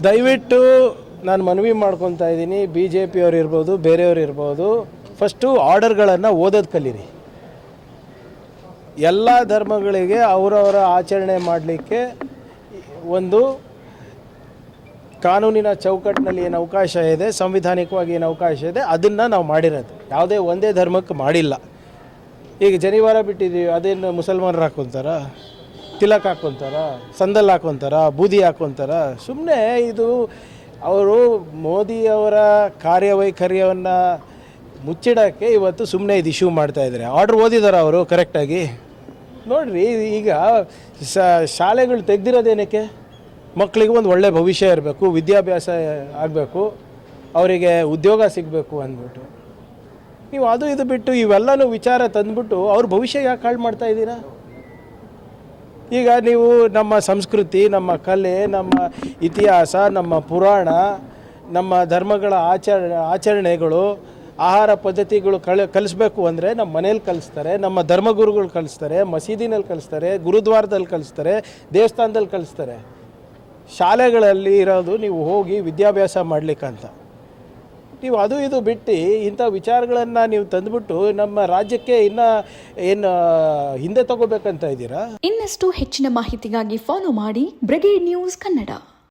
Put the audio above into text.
ದಯವಿಟ್ಟು ನಾನು ಮನವಿ ಮಾಡ್ಕೊತಾ ಇದ್ದೀನಿ, ಬಿ ಜೆ ಪಿಯವ್ರು ಇರ್ಬೋದು, ಬೇರೆಯವ್ರು ಇರ್ಬೋದು, ಫಸ್ಟು ಆರ್ಡರ್ಗಳನ್ನು ಓದೋದು ಕಲೀರಿ. ಎಲ್ಲ ಧರ್ಮಗಳಿಗೆ ಅವರವರ ಆಚರಣೆ ಮಾಡಲಿಕ್ಕೆ ಒಂದು ಕಾನೂನಿನ ಚೌಕಟ್ಟಿನಲ್ಲಿ ಏನು ಅವಕಾಶ ಇದೆ, ಸಂವಿಧಾನಿಕವಾಗಿ ಏನು ಅವಕಾಶ ಇದೆ, ಅದನ್ನು ನಾವು ಮಾಡಿರೋದು. ಯಾವುದೇ ಒಂದೇ ಧರ್ಮಕ್ಕೆ ಮಾಡಿಲ್ಲ. ಈಗ ಜನಿವಾರ ಬಿಟ್ಟಿದ್ದೀವಿ, ಅದೇನು ಮುಸಲ್ಮಾನರು ಹಾಕ್ಕೊತಾರ, ತಿಲಕ್ ಹಾಕ್ಕೊತಾರ, ಸಂದಲ್ ಹಾಕ್ಕೊತಾರ, ಬೂದಿ ಹಾಕ್ಕೊತಾರ? ಸುಮ್ಮನೆ ಇದು ಅವರು ಮೋದಿಯವರ ಕಾರ್ಯವೈಖರ್ಯವನ್ನು ಮುಚ್ಚಿಡೋಕ್ಕೆ ಇವತ್ತು ಸುಮ್ಮನೆ ಇದು ಇಶ್ಯೂ ಮಾಡ್ತಾಯಿದ್ದಾರೆ. ಆರ್ಡ್ರ್ ಓದಿದಾರ ಅವರು ಕರೆಕ್ಟಾಗಿ? ನೋಡಿರಿ, ಈಗ ಶಾಲೆಗಳು ತೆಗ್ದಿರೋದೇನಕ್ಕೆ? ಮಕ್ಕಳಿಗೆ ಒಂದು ಒಳ್ಳೆಯ ಭವಿಷ್ಯ ಇರಬೇಕು, ವಿದ್ಯಾಭ್ಯಾಸ ಆಗಬೇಕು, ಅವರಿಗೆ ಉದ್ಯೋಗ ಸಿಗಬೇಕು ಅಂದ್ಬಿಟ್ಟು ನೀವು ಅದು ಇದು ಬಿಟ್ಟು ಇವೆಲ್ಲನೂ ವಿಚಾರ ತಂದುಬಿಟ್ಟು ಅವ್ರ ಭವಿಷ್ಯ ಯಾಕೆ ಹಾಳು ಮಾಡ್ತಾಯಿದ್ದೀರಾ? ಈಗ ನೀವು ನಮ್ಮ ಸಂಸ್ಕೃತಿ, ನಮ್ಮ ಕಲೆ, ನಮ್ಮ ಇತಿಹಾಸ, ನಮ್ಮ ಪುರಾಣ, ನಮ್ಮ ಧರ್ಮಗಳ ಆಚರಣೆಗಳು, ಆಹಾರ ಪದ್ಧತಿಗಳು ಕಲಿಸ್ಬೇಕು ಅಂದರೆ ನಮ್ಮ ಮನೇಲಿ ಕಲಿಸ್ತಾರೆ, ನಮ್ಮ ಧರ್ಮಗುರುಗಳು ಕಲಿಸ್ತಾರೆ, ಮಸೀದಿನಲ್ಲಿ ಕಲಿಸ್ತಾರೆ, ಗುರುದ್ವಾರದಲ್ಲಿ ಕಲಿಸ್ತಾರೆ, ದೇವಸ್ಥಾನದಲ್ಲಿ ಕಲಿಸ್ತಾರೆ. ಶಾಲೆಗಳಲ್ಲಿ ಇರೋದು ನೀವು ಹೋಗಿ ವಿದ್ಯಾಭ್ಯಾಸ ಮಾಡಲಿಕ್ಕಂತ. ನೀವು ಅದು ಇದು ಬಿಟ್ಟು ಇಂಥ ವಿಚಾರಗಳನ್ನು ನೀವು ತಂದುಬಿಟ್ಟು ನಮ್ಮ ರಾಜ್ಯಕ್ಕೆ ಏನು ಹಿಂದೆ ತಗೋಬೇಕಂತ ಇದ್ದೀರಾ? ಇನ್ನಷ್ಟು ಹೆಚ್ಚಿನ ಮಾಹಿತಿಗಾಗಿ ಫಾಲೋ ಮಾಡಿ ಬ್ರಿಗೇಡ್ ನ್ಯೂಸ್ ಕನ್ನಡ.